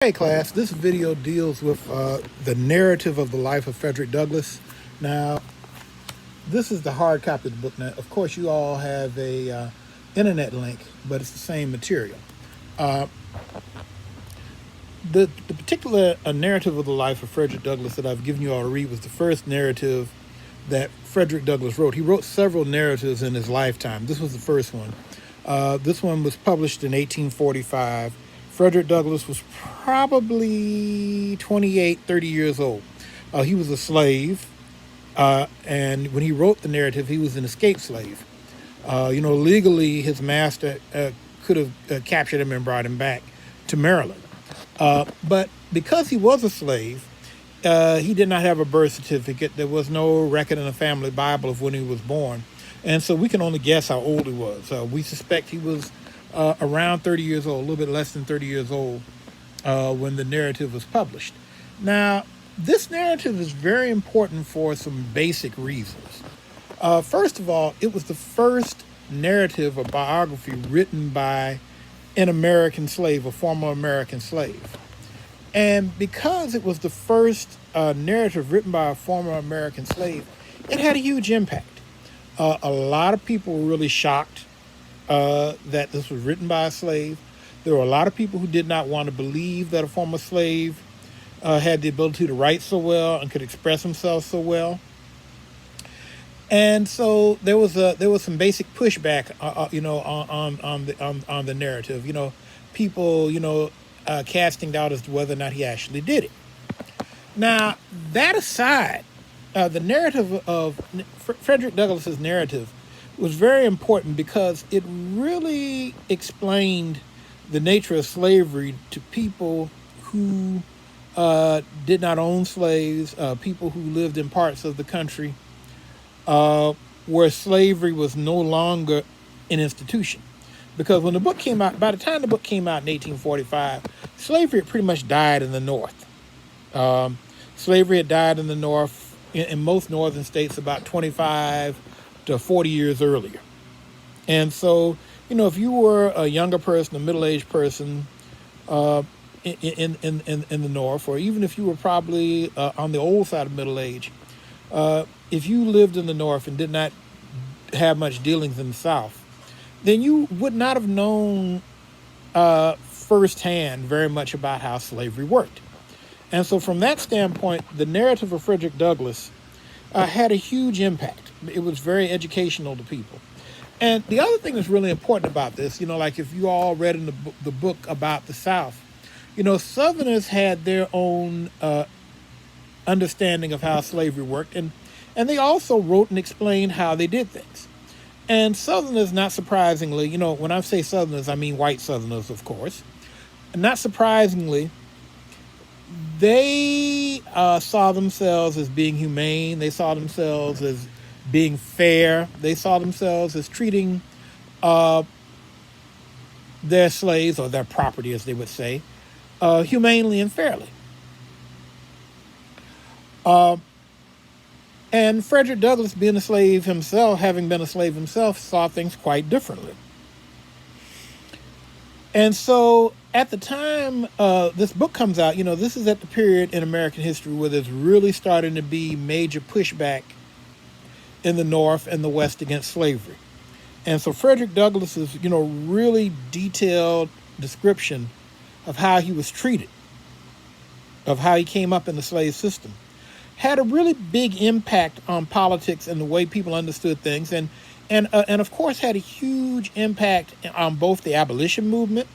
Hey class, this video deals with the narrative of the life of Frederick Douglass. Now, this is the hard copy of the book. Now, of course, you all have a internet link, but it's the same material. Uh, the particular narrative of the life of Frederick Douglass that I've given you all to read was the first narrative that Frederick Douglass wrote. He wrote several narratives in his lifetime. This was the first one. This one was published in 1845. Frederick Douglass was probably 28, 30 years old. He was a slave, and when he wrote the narrative, he was an escaped slave. Legally, his master could have captured him and brought him back to Maryland. But because he was a slave, he did not have a birth certificate. There was no record in the family Bible of when he was born. And so we can only guess how old he was. We suspect he was around 30 years old, a little bit less than 30 years old when the narrative was published. Now, this narrative is very important for some basic reasons. First of all, it was the first narrative or biography written by an American slave, a former American slave. And because it was the first narrative written by a former American slave, it had a huge impact. A lot of people were really shocked that this was written by a slave. There were a lot of people who did not want to believe that a former slave had the ability to write so well and could express himself so well. And so there was some basic pushback, on the narrative. People, casting doubt as to whether or not he actually did it. Now, that aside, the narrative of Frederick Douglass's narrative was very important because it really explained the nature of slavery to people who did not own slaves, people who lived in parts of the country where slavery was no longer an institution. Because when the book came out, by the time the book came out in 1845, slavery had pretty much died in the North. Slavery had died in the North, in most northern states, about 25 to 40 years earlier. And so, if you were a younger person, a middle-aged person in the North, or even if you were probably on the old side of middle age, if you lived in the North and did not have much dealings in the South, then you would not have known firsthand very much about how slavery worked. And so from that standpoint, the narrative of Frederick Douglass had a huge impact. It was very educational to people. And the other thing that's really important about this, like if you all read in the book about the South, Southerners had their own understanding of how slavery worked, and they also wrote and explained how they did things. And Southerners, not surprisingly, when I say Southerners, I mean white Southerners, of course. And not surprisingly, they saw themselves as being humane. They saw themselves as being fair. They saw themselves as treating their slaves, or their property, as they would say, humanely and fairly. And Frederick Douglass, being a slave himself, having been a slave himself, saw things quite differently. And so at the time this book comes out, this is at the period in American history where there's really starting to be major pushback in the North and the West against slavery. And so Frederick Douglass's, really detailed description of how he was treated, of how he came up in the slave system, had a really big impact on politics and the way people understood things, and of course had a huge impact on both the abolition movement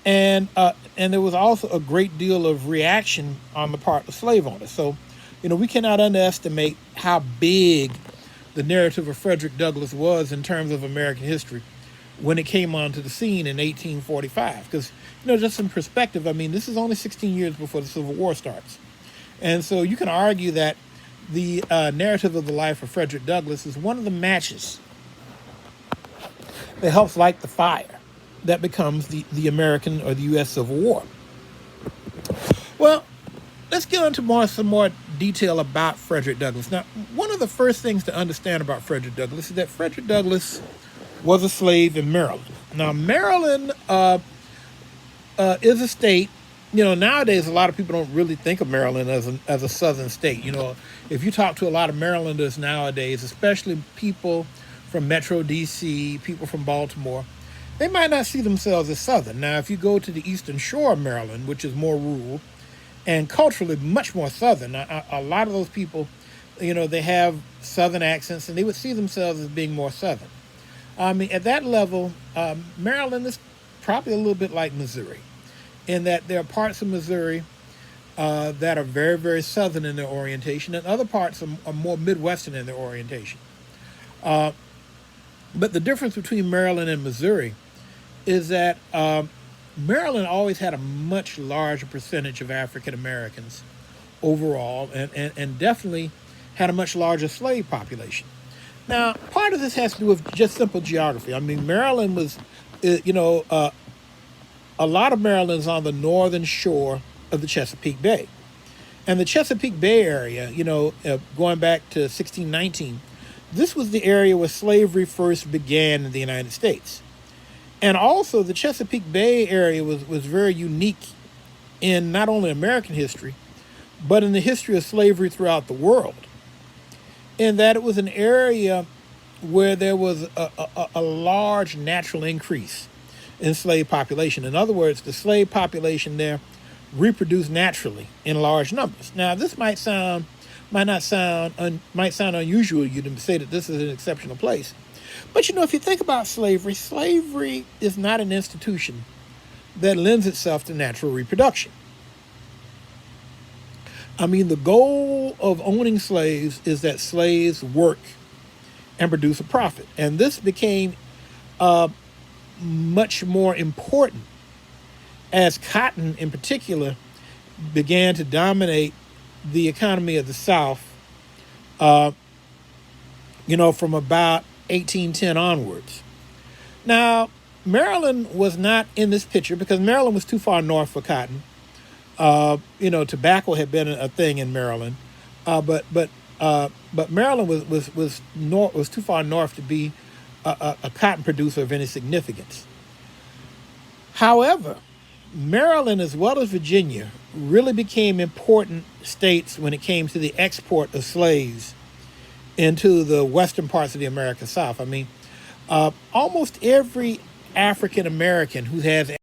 and there was also a great deal of reaction on the part of slave owners. So, we cannot underestimate how big the narrative of Frederick Douglass was in terms of American history when it came onto the scene in 1845. Because, just in perspective, this is only 16 years before the Civil War starts. And so you can argue that the narrative of the life of Frederick Douglass is one of the matches that helps light the fire that becomes the American or the U.S. Civil War. Well, let's get into some more detail about Frederick Douglass. Now, one of the first things to understand about Frederick Douglass is that Frederick Douglass was a slave in Maryland. Now, Maryland is a state nowadays a lot of people don't really think of Maryland as a southern state. If you talk to a lot of Marylanders nowadays, especially people from Metro DC, people from Baltimore, they might not see themselves as southern. Now, if you go to the eastern shore of Maryland, which is more rural and culturally much more southern, a lot of those people, they have southern accents and they would see themselves as being more southern. I mean, at that level, Maryland is probably a little bit like Missouri, in that there are parts of Missouri that are very, very southern in their orientation, and other parts are more Midwestern in their orientation. But the difference between Maryland and Missouri is that Maryland always had a much larger percentage of African Americans overall, and definitely had a much larger slave population. Now, part of this has to do with just simple geography. I mean, Maryland was, a lot of Maryland is on the northern shore of the Chesapeake Bay. And the Chesapeake Bay area, going back to 1619, this was the area where slavery first began in the United States. And also, the Chesapeake Bay area was very unique in not only American history, but in the history of slavery throughout the world, in that it was an area where there was a large natural increase in slave population. In other words, the slave population there reproduced naturally in large numbers. Now, this might sound unusual you to say that this is an exceptional place. But if you think about slavery, slavery is not an institution that lends itself to natural reproduction. I mean, the goal of owning slaves is that slaves work and produce a profit. And this became much more important as cotton in particular began to dominate the economy of the South, from about 1810 onwards. Now, Maryland was not in this picture because Maryland was too far north for cotton. Tobacco had been a thing in Maryland, but Maryland was too far north to be a cotton producer of any significance. However, Maryland as well as Virginia really became important states when it came to the export of slaves into the western parts of the American South. I mean, almost every African American who has